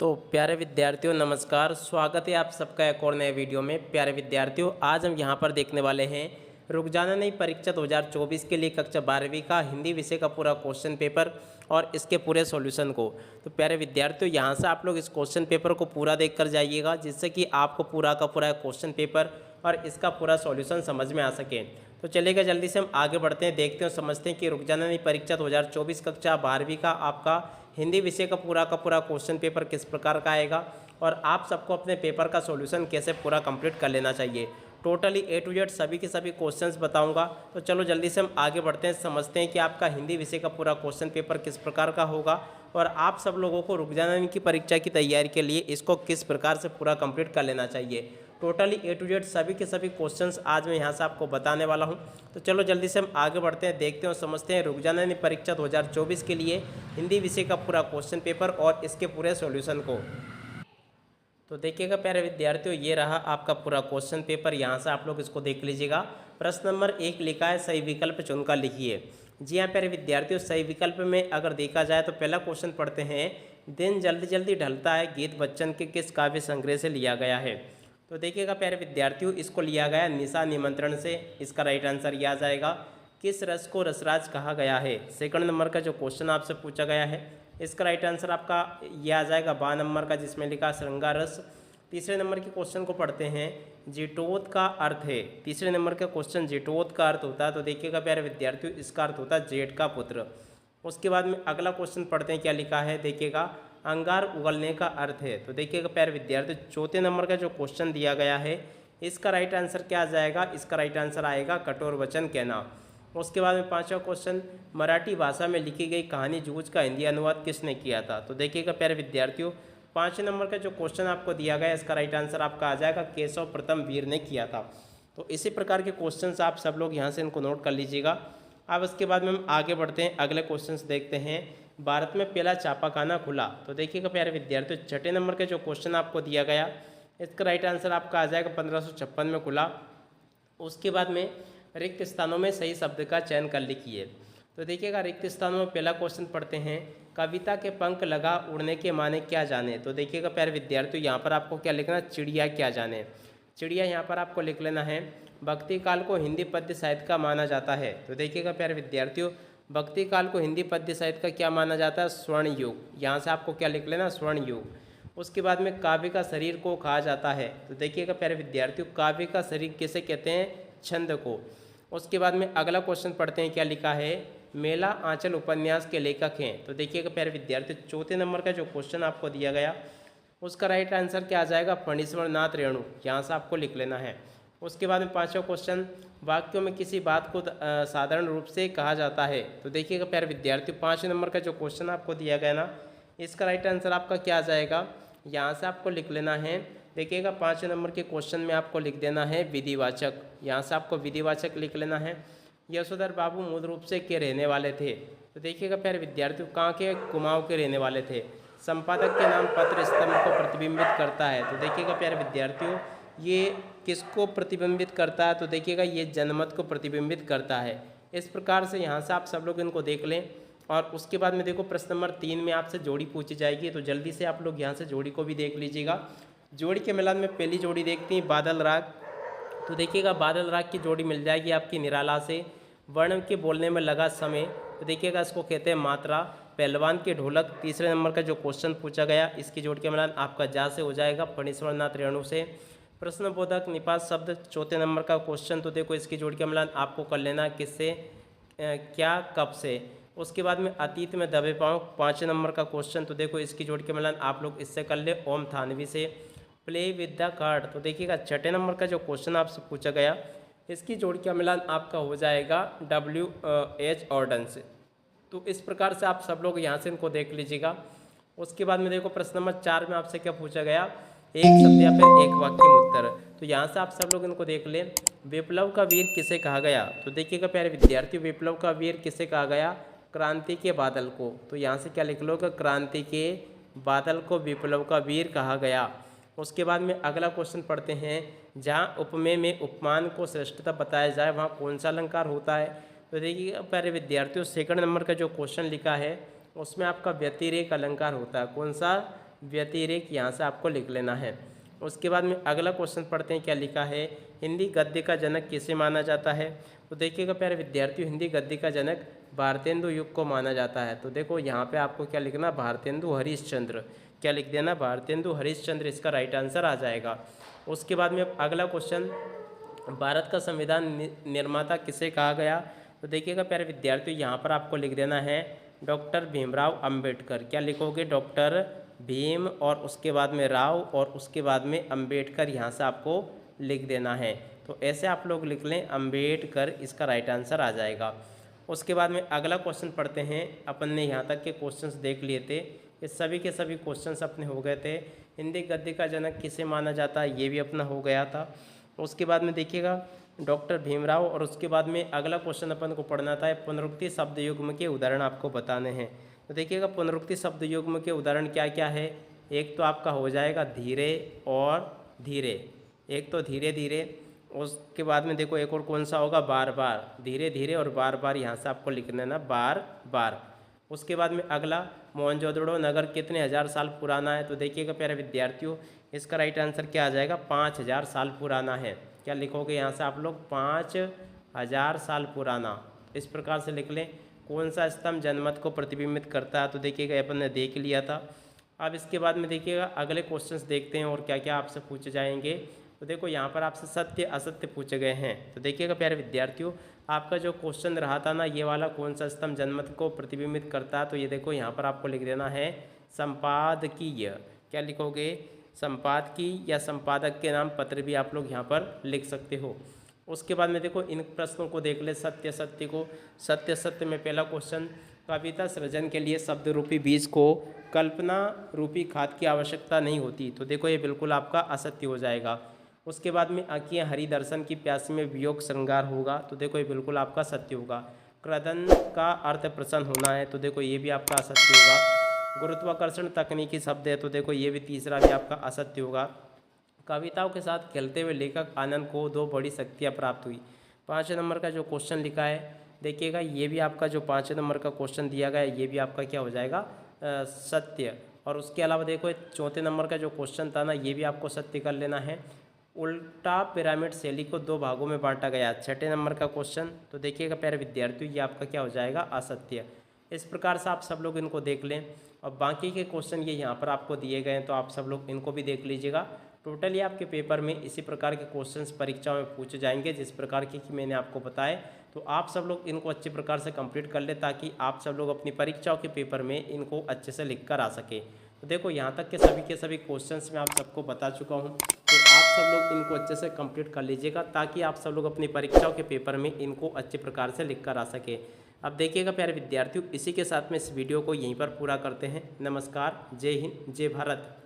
तो प्यारे विद्यार्थियों नमस्कार, स्वागत है आप सबका एक और नए वीडियो में। प्यारे विद्यार्थियों, आज हम यहाँ पर देखने वाले हैं रुक जाना नहीं परीक्षा 2024 के लिए कक्षा 12वीं का हिंदी विषय का पूरा क्वेश्चन पेपर और इसके पूरे सॉल्यूशन को। तो प्यारे विद्यार्थियों, यहाँ से आप लोग इस क्वेश्चन पेपर को पूरा देख कर जाइएगा, जिससे कि आपको पूरा का पूरा क्वेश्चन पेपर और इसका पूरा सॉल्यूशन समझ में आ सके। तो चलिएगा जल्दी से हम आगे बढ़ते हैं, देखते हैं समझते हैं कि रुक जाना नहीं परीक्षा 2024 कक्षा 12वीं का आपका हिंदी विषय का पूरा क्वेश्चन पेपर किस प्रकार का आएगा और आप सबको अपने पेपर का सॉल्यूशन कैसे पूरा कंप्लीट कर लेना चाहिए। टोटली A to Z सभी के सभी क्वेश्चंस बताऊंगा। तो चलो जल्दी से हम आगे बढ़ते हैं, समझते हैं कि आपका हिंदी विषय का पूरा क्वेश्चन पेपर किस प्रकार का होगा और आप सब लोगों को रुक जाना नहीं की परीक्षा की तैयारी के लिए इसको किस प्रकार से पूरा कंप्लीट कर लेना चाहिए। टोटली A to Z सभी के सभी क्वेश्चंस आज मैं यहाँ से आपको बताने वाला हूँ। तो चलो जल्दी से हम आगे बढ़ते हैं, देखते हैं और समझते हैं रुक जाना नहीं परीक्षा 2024 के लिए हिंदी विषय का पूरा क्वेश्चन पेपर और इसके पूरे सॉल्यूशन को। तो देखिएगा प्यारे विद्यार्थियों, ये रहा आपका पूरा क्वेश्चन पेपर। यहाँ से आप लोग इसको देख लीजिएगा। प्रश्न नंबर 1 लिखा है सही विकल्प चुनकर लिखिए। जी हाँ प्यारे विद्यार्थियों, सही विकल्प में अगर देखा जाए तो पहला क्वेश्चन पढ़ते हैं, दिन जल्दी जल्दी ढलता है गीत बच्चन के किस काव्य संग्रह से लिया गया है। तो देखिएगा प्यारे विद्यार्थियों, इसको लिया गया निशा निमंत्रण से। इसका राइट आंसर यह आ जाएगा। किस रस को रसराज कहा गया है, सेकंड नंबर का जो क्वेश्चन आपसे पूछा गया है, इसका राइट आंसर आपका यह आ जाएगा 12 नंबर का, जिसमें लिखा श्रृंगार रस। तीसरे नंबर के क्वेश्चन को पढ़ते हैं, जिटोत का अर्थ है। तीसरे नंबर का क्वेश्चन जिटोत का अर्थ होता है, तो देखिएगा प्यारे विद्यार्थियों, इसका अर्थ होता है जेठ का पुत्र। उसके बाद में अगला क्वेश्चन पढ़ते हैं, क्या लिखा है देखिएगा, अंगार उगलने का अर्थ है। तो देखिएगा प्यारे विद्यार्थियों, चौथे नंबर का जो क्वेश्चन दिया गया है, इसका राइट आंसर क्या आ जाएगा, इसका राइट आंसर आएगा कठोर वचन कहना। उसके बाद में पांचवा क्वेश्चन, मराठी भाषा में लिखी गई कहानी जूझ का हिंदी अनुवाद किसने किया था। तो देखिएगा प्यारे विद्यार्थियों, 5 नंबर का जो क्वेश्चन आपको दिया गया, इसका राइट आंसर आपका आ जाएगा केशव प्रथम वीर ने किया था। तो इसी प्रकार के क्वेश्चंस आप सब लोग यहाँ से इनको नोट कर लीजिएगा। अब इसके बाद में हम आगे बढ़ते हैं, अगले क्वेश्चंस देखते हैं। भारत में पहला छापाखाना खुला। तो देखिएगा प्यारे विद्यार्थियों, छठे नंबर का जो क्वेश्चन आपको दिया गया, इसका राइट आंसर आपका आ जाएगा 1556 में खुला। उसके बाद में रिक्त स्थानों में सही शब्द का चयन कर लिखिए। तो देखिएगा रिक्त स्थानों में पहला क्वेश्चन पढ़ते हैं, कविता के पंख लगा उड़ने के माने क्या जाने। तो देखिएगा प्यारे विद्यार्थियों, यहाँ पर आपको क्या लिखना है, चिड़िया क्या जाने। चिड़िया यहाँ पर आपको लिख लेना है। भक्ति काल को हिंदी पद्य साहित्य का माना जाता है। तो देखिएगा प्यारे विद्यार्थियों, भक्ति काल को हिंदी पद्य साहित्य का क्या माना जाता है, स्वर्ण युग। यहाँ से आपको क्या लिख लेना, स्वर्ण युग। उसके बाद में काव्य का शरीर को कहा जाता है। तो देखिएगा प्यारे विद्यार्थियों, काव्य का शरीर किसे कहते हैं, छंद को। उसके बाद में अगला क्वेश्चन पढ़ते हैं, क्या लिखा है, मेला आंचल उपन्यास के लेखक हैं। तो देखिएगा प्यारे विद्यार्थियों, चौथे नंबर का जो क्वेश्चन आपको दिया गया, उसका राइट आंसर क्या आ जाएगा, फणीश्वर नाथ रेणु। यहाँ से आपको लिख लेना है। उसके बाद में पांचवा क्वेश्चन, वाक्यों में किसी बात को साधारण रूप से कहा जाता है। तो देखिएगा प्यारे विद्यार्थियों, 5 नंबर का जो क्वेश्चन आपको दिया गया ना, इसका राइट आंसर आपका क्या आ जाएगा, यहाँ से आपको लिख लेना है। देखिएगा 5 नंबर के क्वेश्चन में आपको लिख देना है विधिवाचक। यहाँ से आपको विधिवाचक लिख लेना है। यशोधर बाबू मूल रूप से के रहने वाले थे। तो देखिएगा प्यारे विद्यार्थियों, कहाँ के, कुमाऊं के रहने वाले थे। संपादक के नाम पत्र स्तंभ को प्रतिबिंबित करता है। तो देखिएगा प्यारे विद्यार्थियों, ये किसको प्रतिबिंबित करता है, तो देखिएगा ये जनमत को प्रतिबिंबित करता है। इस प्रकार से यहाँ से आप सब लोग इनको देख लें। और उसके बाद में देखो प्रश्न नंबर 3 में आपसे जोड़ी पूछी जाएगी, तो जल्दी से आप लोग यहाँ से जोड़ी को भी देख लीजिएगा। जोड़ी के मिलान में पहली जोड़ी देखती हैं बादल राग। तो देखिएगा बादल राग की जोड़ी मिल जाएगी आपकी निराला से। वर्ण के बोलने में लगा समय, तो देखिएगा इसको कहते हैं मात्रा। पहलवान के ढोलक, तीसरे नंबर का जो क्वेश्चन पूछा गया, इसकी जोड़ी के मिलान आपका जा से हो जाएगा, फणीश्वर नाथ रेणु से। प्रश्नबोधक निपात शब्द, चौथे नंबर का क्वेश्चन, तो देखो इसकी जोड़ी का मिलान आपको कर लेना किससे, क्या कब से। उसके बाद में अतीत में दबे पाँव, 5 नंबर का क्वेश्चन, तो देखो इसकी जोड़ी के मिलान आप लोग इससे कर ले, ओम थानवी से। प्ले विद द कार्ड, तो देखिएगा छठे नंबर का जो क्वेश्चन आपसे पूछा गया, इसकी जोड़ी का मिलान आपका हो जाएगा WH ऑर्डन से। तो इस प्रकार से आप सब लोग यहाँ से इनको देख लीजिएगा। उसके बाद में देखो प्रश्न नंबर 4 में आपसे क्या पूछा गया, एक शब्द या फिर एक वाक्य में उत्तर। तो यहाँ से आप सब लोग इनको देख लें। विप्लव का वीर किसे कहा गया। तो देखिएगा प्यारे विद्यार्थियों, विप्लव का वीर किसे कहा गया, क्रांति के बादल को। तो यहाँ से क्या लिख लो, क्रांति के बादल को विप्लव का वीर कहा गया। उसके बाद में अगला क्वेश्चन पढ़ते हैं, जहाँ उपमेय में उपमान को श्रेष्ठता बताया जाए वहाँ कौन सा अलंकार होता है। तो देखिए प्यारे विद्यार्थियों, सेकंड नंबर का जो क्वेश्चन लिखा है, उसमें आपका व्यतिरेक अलंकार होता है। कौन सा, व्यतिरेक यहाँ से आपको लिख लेना है। उसके बाद में अगला क्वेश्चन पढ़ते हैं, क्या लिखा है। हिंदी गद्य का जनक किसे माना जाता है। तो देखिएगा प्यारे विद्यार्थियों, हिंदी गद्य का जनक भारतेंदु युग को माना जाता है। तो देखो यहाँ पे आपको क्या लिखना, भारतेंदु हरिश्चंद्र। क्या लिख देना, भारतेंदु हरिश्चंद्र, इसका राइट आंसर आ जाएगा। उसके बाद में अगला क्वेश्चन, भारत का संविधान निर्माता किसे कहा गया। तो देखिएगा प्यारे विद्यार्थियों, यहाँ पर आपको लिख देना है डॉक्टर भीमराव अंबेडकर। क्या लिखोगे, डॉक्टर भीम और उसके बाद में राव और उसके बाद में अंबेडकर, यहाँ से आपको लिख देना है। तो ऐसे आप लोग लिख लें अंबेडकर, इसका राइट आंसर आ जाएगा। उसके बाद में अगला क्वेश्चन पढ़ते हैं। अपन ने यहाँ तक के क्वेश्चंस देख लिए थे, ये सभी के सभी क्वेश्चंस अपने हो गए थे। हिंदी गद्य का जनक किसे माना जाता है, ये भी अपना हो गया था। उसके बाद में देखिएगा डॉक्टर भीमराव, और उसके बाद में अगला क्वेश्चन अपन को पढ़ना था, पुनरुक्ति शब्द युग्म के उदाहरण आपको बताने हैं। तो देखिएगा पुनरुक्ति शब्द युग्म के उदाहरण क्या क्या है। एक तो आपका हो जाएगा धीरे और धीरे, एक तो धीरे धीरे। उसके बाद में देखो एक और कौन सा होगा, बार बार। धीरे धीरे और बार बार, यहाँ से आपको लिखना है ना, बार बार। उसके बाद में अगला, मोहनजोदड़ो नगर कितने हज़ार साल पुराना है। तो देखिएगा प्यारे विद्यार्थियों, इसका राइट आंसर क्या आ जाएगा, 5000 साल पुराना है। क्या लिखोगे यहाँ से आप लोग, 5000 साल पुराना, इस प्रकार से लिख लें। कौन सा स्तंभ जनमत को प्रतिबिंबित करता है। तो देखिएगा अपन ने देख लिया था। अब इसके बाद में देखिएगा अगले क्वेश्चंस देखते हैं और क्या क्या आपसे पूछे जाएंगे। तो देखो यहाँ पर आपसे सत्य असत्य पूछे गए हैं। तो देखिएगा प्यारे विद्यार्थियों, आपका जो क्वेश्चन रहा था ना, ये वाला, कौन सा स्तंभ जनमत को प्रतिबिंबित करता है। तो ये देखो यहाँ पर आपको लिख देना है संपादकीय। क्या लिखोगे, संपादकीय, या संपादक के नाम पत्र भी आप लोग यहाँ पर लिख सकते हो। उसके बाद में देखो इन प्रश्नों को देख ले, सत्य सत्य को। सत्य सत्य में पहला क्वेश्चन, कविता सृजन के लिए शब्द रूपी बीज को कल्पना रूपी खाद की आवश्यकता नहीं होती। तो देखो ये बिल्कुल आपका असत्य हो जाएगा। उसके बाद में आँखियाँ हरि दर्शन की प्यासी में वियोग श्रृंगार होगा। तो देखो ये बिल्कुल आपका सत्य होगा। क्रदन का अर्थ प्रसन्न होना है। तो देखो ये भी आपका असत्य होगा। गुरुत्वाकर्षण तकनीकी शब्द है। तो देखो ये भी तीसरा भी आपका असत्य होगा। कविताओं के साथ खेलते हुए लेखक आनंद को 2 बड़ी शक्तियाँ प्राप्त हुई। 5 नंबर का जो क्वेश्चन लिखा है, देखिएगा ये भी आपका जो 5 नंबर का क्वेश्चन दिया गया है, ये भी आपका क्या हो जाएगा, सत्य। और उसके अलावा देखो 4 नंबर का जो क्वेश्चन था ना, ये भी आपको सत्य कर लेना है। उल्टा पिरामिड शैली को 2 भागों में बांटा गया, 6 नंबर का क्वेश्चन। तो देखिएगा प्यारे विद्यार्थियों, ये आपका क्या हो जाएगा, असत्य। इस प्रकार से आप सब लोग इनको देख लें। और बाकी के क्वेश्चन ये यहाँ पर आपको दिए गए हैं, तो आप सब लोग इनको भी देख लीजिएगा। टोटली आपके पेपर में इसी प्रकार के क्वेश्चंस परीक्षाओं में पूछे जाएंगे, जिस प्रकार के कि मैंने आपको बताए। तो आप सब लोग इनको अच्छे प्रकार से कंप्लीट कर ले, ताकि आप सब लोग अपनी परीक्षाओं के पेपर में इनको अच्छे से लिख कर आ सके। तो देखो यहाँ तक के सभी क्वेश्चंस मैं आप सबको बता चुका हूँ। तो आप सब लोग इनको अच्छे से कंप्लीट कर लीजिएगा, ताकि आप सब लोग अपनी परीक्षाओं के पेपर में इनको अच्छे प्रकार से लिख कर आ सके। अब देखिएगा प्यारे विद्यार्थियों, इसी के साथ में इस वीडियो को यहीं पर पूरा करते हैं। नमस्कार, जय हिंद, जय भारत।